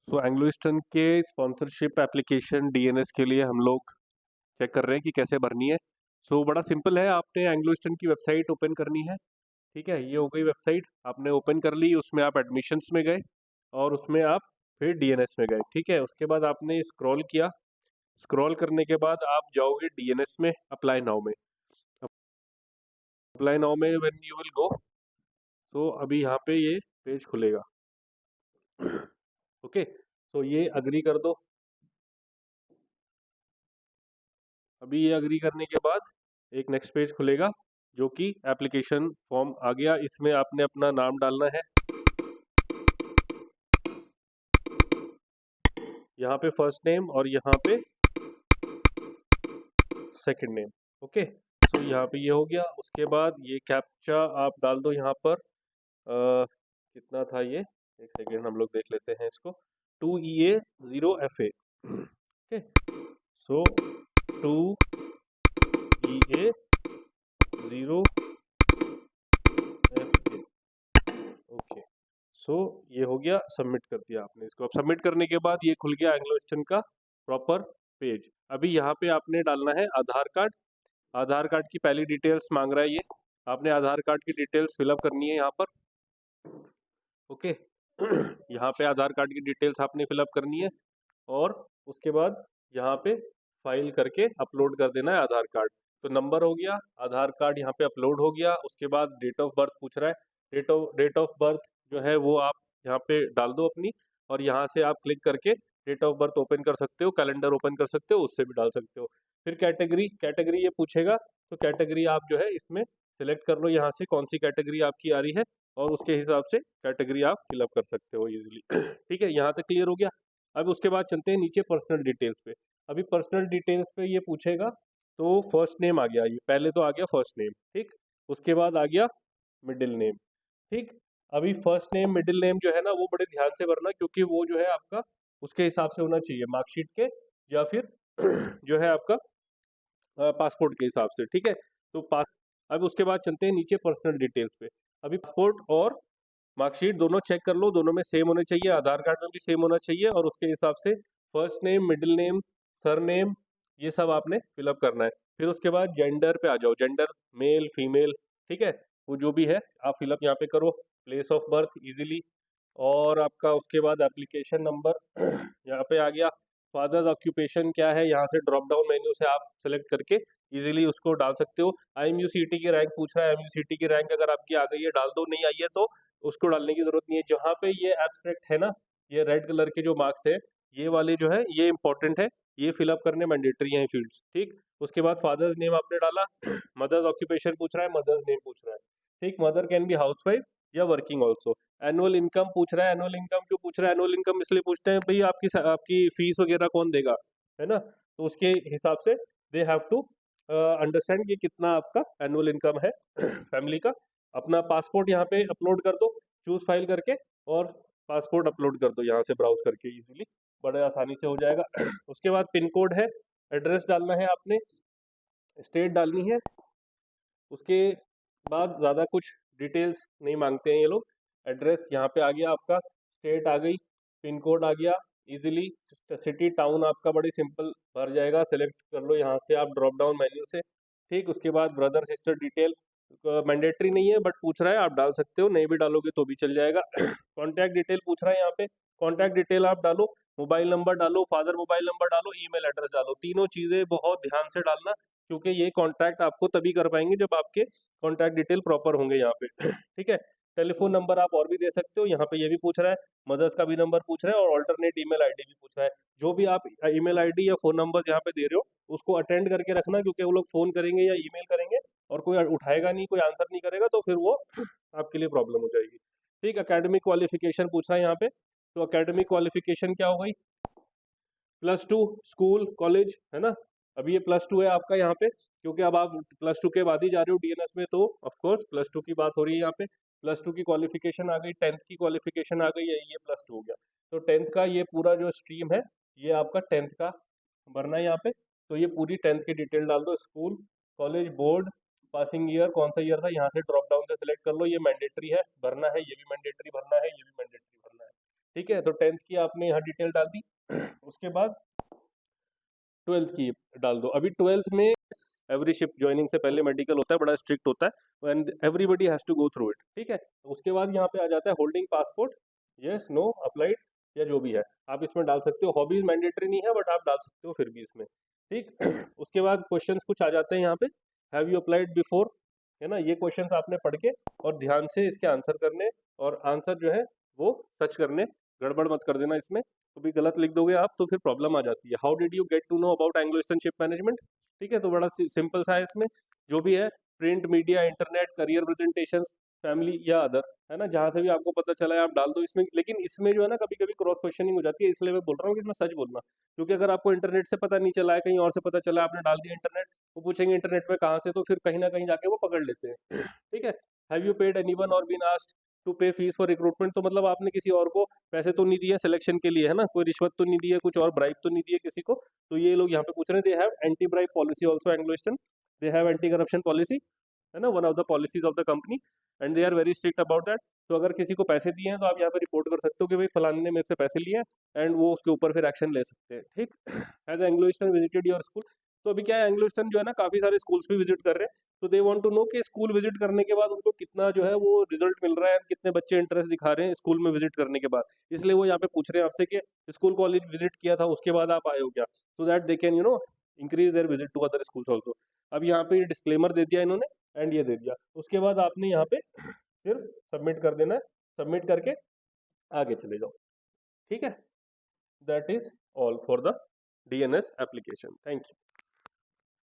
सो Anglo eastern के sponsorship application DNS के लिए हम लोग चेक कर रहे हैं कि कैसे भरनी है। सो बड़ा सिंपल है, आपने एंग्लो ईस्टर्न की वेबसाइट ओपन करनी है। ठीक है, ये हो गई वेबसाइट, आपने ओपन कर ली, उसमें आप एडमिशन्स में गए और उसमें आप फिर डीएनएस में गए। ठीक है, उसके बाद आपने स्क्रॉल किया, स्क्रॉल करने के बाद आप जाओगे डीएनएस में, अप्लाई नाउ में। अप्लाई नाउ में व्हेन यू विल गो, तो अभी यहाँ पे ये पेज खुलेगा। ओके, तो ये अग्री कर दो। अभी ये अग्री करने के बाद एक नेक्स्ट पेज खुलेगा जो कि एप्लीकेशन फॉर्म आ गया। इसमें आपने अपना नाम डालना है, यहाँ पे फर्स्ट नेम और यहाँ पे सेकंड नेम। ओके, तो यहाँ पे ये हो गया। उसके बाद ये कैप्चा आप डाल दो यहाँ पर। कितना था ये, एक सेकेंड हम लोग देख लेते हैं इसको। 2EA0FA। ओके, सो 2EA0FA। ओके, सो ये हो गया, सबमिट कर दिया आपने इसको। अब सबमिट करने के बाद ये खुल गया एंग्लो ईस्टर्न का प्रॉपर पेज। अभी यहाँ पे आपने डालना है आधार कार्ड। आधार कार्ड की पहली डिटेल्स मांग रहा है ये, आपने आधार कार्ड की डिटेल्स फिलअप करनी है यहाँ पर। ओके, यहाँ पे आधार कार्ड की डिटेल्स आपने फिलअप करनी है और उसके बाद यहाँ पे फाइल करके अपलोड कर देना है आधार कार्ड। तो नंबर हो गया, आधार कार्ड यहाँ पे अपलोड हो गया। उसके बाद डेट ऑफ बर्थ पूछ रहा है, डेट ऑफ बर्थ जो है वो आप यहाँ पे डाल दो अपनी, और यहाँ से आप क्लिक करके डेट ऑफ बर्थ ओपन कर सकते हो, कैलेंडर ओपन कर सकते हो, उससे भी डाल सकते हो। फिर कैटेगरी, कैटेगरी ये पूछेगा, तो कैटेगरी आप जो है इसमें सिलेक्ट कर लो यहाँ से कौन सी कैटेगरी आपकी आ रही है, और उसके हिसाब से कैटेगरी आप फिलअप कर सकते हो इजीली। ठीक है, यहाँ तक क्लियर हो गया। अब उसके बाद चलते हैं नीचे पर्सनल डिटेल्स पे। अभी पर्सनल डिटेल्स पे ये पूछेगा, तो फर्स्ट नेम आ गया, ये पहले तो आ गया फर्स्ट नेम। ठीक, उसके बाद आ गया मिडिल नेम। ठीक, अभी फर्स्ट नेम मिडिल नेम जो है ना वो बड़े ध्यान से भरना, क्योंकि वो जो है आपका उसके हिसाब से होना चाहिए, मार्कशीट के या फिर जो है आपका पासपोर्ट के हिसाब से। ठीक है, तो पास अब उसके बाद चलते हैं नीचे पर्सनल डिटेल्स पे। अभी पासपोर्ट और मार्कशीट दोनों चेक कर लो, दोनों में सेम होने चाहिए, आधार कार्ड में भी सेम होना चाहिए, और उसके हिसाब से first name, middle name, sir name, ये सब आपने फिलअप करना है। फिर उसके बाद जेंडर पे आ जाओ, जेंडर मेल फीमेल, ठीक है, वो जो भी है आप फिलअप यहाँ पे करो। प्लेस ऑफ बर्थ इजीली, और आपका उसके बाद एप्लीकेशन नंबर यहाँ पे आ गया। फादर्स ऑक्यूपेशन क्या है, यहाँ से ड्रॉप डाउन मेन्यू से आप सेलेक्ट करके इजीली उसको डाल सकते हो। IMUCT की रैंक पूछ रहा है, IMUCT की रैंक अगर आपकी आ गई है डाल दो, नहीं आई है तो उसको डालने की जरूरत नहीं है। जहाँ पे ये एब्स्ट्रैक्ट है ना, ये रेड कलर के जो मार्क्स है, ये वाले जो है ये इंपॉर्टेंट है, ये फिलअप करने मैंडेटरी हैं फील्ड्स। ठीक, उसके बाद फादर्स नेम आपने डाला, मदर्स ऑक्यूपेशन पूछ रहा है, मदर्स नेम पूछ रहा है। ठीक, मदर कैन बी हाउसवाइफ या वर्किंग ऑल्सो। एनुअल इनकम पूछ रहा है, एनुअल इनकम क्यों पूछ रहा है, एनुअल इनकम इसलिए पूछते हैं भाई आपकी आपकी फीस वगैरह कौन देगा, है ना, तो उसके हिसाब से दे हैव टू अंडरस्टैंड कि कितना आपका एनुअल इनकम है फैमिली का। अपना पासपोर्ट यहाँ पे अपलोड कर दो, चूज फाइल करके, और पासपोर्ट अपलोड कर दो यहाँ से ब्राउज करके, इजीली बड़े आसानी से हो जाएगा। उसके बाद पिन कोड है, एड्रेस डालना है आपने, स्टेट डालनी है। उसके बाद ज़्यादा कुछ डिटेल्स नहीं मांगते हैं ये लोग। एड्रेस यहाँ पे आ गया आपका, स्टेट आ गई, पिन कोड आ गया, इजीली सिटी टाउन आपका बड़ी सिंपल भर जाएगा। सेलेक्ट कर लो यहाँ से आप ड्रॉप डाउन मेन्यू से। ठीक, उसके बाद ब्रदर सिस्टर डिटेल मैंडेटरी नहीं है, बट पूछ रहा है, आप डाल सकते हो, नहीं भी डालोगे तो भी चल जाएगा। कॉन्टैक्ट डिटेल पूछ रहा है यहाँ पे, कॉन्टैक्ट डिटेल आप डालो, मोबाइल नंबर डालो, फादर मोबाइल नंबर डालो, ईमेल एड्रेस डालो। तीनों चीज़ें बहुत ध्यान से डालना, क्योंकि ये कॉन्टैक्ट आपको तभी कर पाएंगे जब आपके कॉन्टैक्ट डिटेल प्रॉपर होंगे यहाँ पे। ठीक है, टेलीफोन नंबर आप और भी दे सकते हो, यहाँ पे ये भी पूछ रहा है, मदर्स का भी नंबर पूछ रहा है, और ऑल्टरनेट ईमेल आईडी भी पूछ रहा है। जो भी आप ईमेल आईडी या फोन नंबर यहाँ पे दे रहे हो उसको अटेंड करके रखना, क्योंकि वो लोग फोन करेंगे या ईमेल करेंगे और कोई उठाएगा नहीं, कोई आंसर नहीं करेगा, तो फिर वो आपके लिए प्रॉब्लम हो जाएगी। ठीक, एकेडमिक क्वालिफिकेशन पूछ रहा है यहाँ पे, तो एकेडमिक क्वालिफिकेशन क्या हो गई, +2 स्कूल कॉलेज, है ना। अभी ये +2 है आपका यहाँ पे, क्योंकि अब आप +2 के बाद ही जा रहे हो डीएनएस में, तो ऑफकोर्स +2 की बात हो रही है यहाँ पे। +2 की क्वालिफिकेशन आ गई, 10th की क्वालिफिकेशन आ गई है, ये +2 हो गया। तो 10th का ये पूरा जो स्ट्रीम है, ये आपका 10th का भरना है यहाँ पे। तो ये पूरी 10th की डिटेल डाल दो, school college board passing year कौन सा ईयर था, यहाँ से ड्रॉप डाउन से सिलेक्ट कर लो, ये मैंडेटरी है भरना है, ये भी मैंडेटरी भरना है, ये भी मैंडेटरी भरना है। ठीक है, तो 10th की आपने यहाँ डिटेल डाल दी। उसके बाद 12th की डाल दो। अभी 12th में एवरी शिफ्ट ज्वाइनिंग से पहले मेडिकल होता है, बड़ा स्ट्रिक्ट होता है and everybody has to go through it. ठीक है, उसके बाद यहाँ पे आ जाता है holding passport, yes no applied या जो भी है आप इसमें डाल सकते हो। हॉबीज मैंडेटरी नहीं है बट आप डाल सकते हो फिर भी इसमें। ठीक। उसके बाद क्वेश्चंस कुछ आ जाते हैं यहाँ पे, हैव यू अप्लाइड बिफोर, है ना, ये क्वेश्चंस आपने पढ़ के और ध्यान से इसके आंसर करने, और आंसर जो है वो सच करने, गड़बड़ मत कर देना इसमें, तो भी गलत लिख दोगे आप तो फिर प्रॉब्लम आ जाती है। How did you get to know about Anglo Eastern ship management, ठीक है, तो बड़ा सिंपल सा है इसमें, जो भी है print media internet career presentation family या अदर, है ना, जहां से भी आपको पता चला है आप डाल दो इसमें। लेकिन इसमें जो है ना कभी कभी क्रॉस क्वेश्चनिंग हो जाती है, इसलिए मैं बोल रहा हूँ कि इसमें सच बोलना, क्योंकि अगर आपको इंटरनेट से पता नहीं चला है, कहीं और से पता चला आपने डाल दिया इंटरनेट, वो पूछेंगे इंटरनेट में कहाँ से, तो फिर कहीं ना कहीं जाके वो पकड़ लेते हैं। ठीक है। हैव यू पेड एनीवन और बीन आस्क्ड टू पे फीस फॉर रिक्रूटमेंट, तो मतलब आपने किसी और को पैसे तो नहीं दिए सिलेक्शन के लिए, है ना, कोई रिश्वत तो नहीं दी है, कुछ और ब्राइब तो नहीं दी है किसी को, तो ये लोग यहाँ पे पूछ रहे हैं। They have anti bribe policy also Anglo Eastern, they have anti corruption policy, है ना, one of the policies of the company and they are very strict about that. तो अगर किसी को पैसे दिए हैं तो आप यहाँ पे रिपोर्ट कर सकते हो कि भाई फलाने ने मेरे से पैसे लिए हैं, एंड वो उसके ऊपर फिर एक्शन ले सकते हैं। ठीक। Has Anglo eastern visited your school, तो अभी क्या है, एंग्लो ईस्टर्न जो है ना काफी सारे स्कूल्स भी विजिट कर रहे हैं, तो दे वांट टू नो कि स्कूल विजिट करने के बाद उनको कितना जो है वो रिजल्ट मिल रहा है, कितने बच्चे इंटरेस्ट दिखा रहे हैं स्कूल में विजिट करने के बाद, इसलिए वो यहाँ पे पूछ रहे हैं आपसे कि स्कूल कॉलेज विजिट किया था उसके बाद आप आए हो क्या, so that they can increase their visit to other schools also. अब यहाँ पे डिस्क्लेमर दे दिया इन्होंने एंड ये दे दिया, उसके बाद आपने यहाँ पे सिर्फ सबमिट कर देना है, सबमिट करके आगे चले जाओ। ठीक है, that is all for the DNS application. Thank you.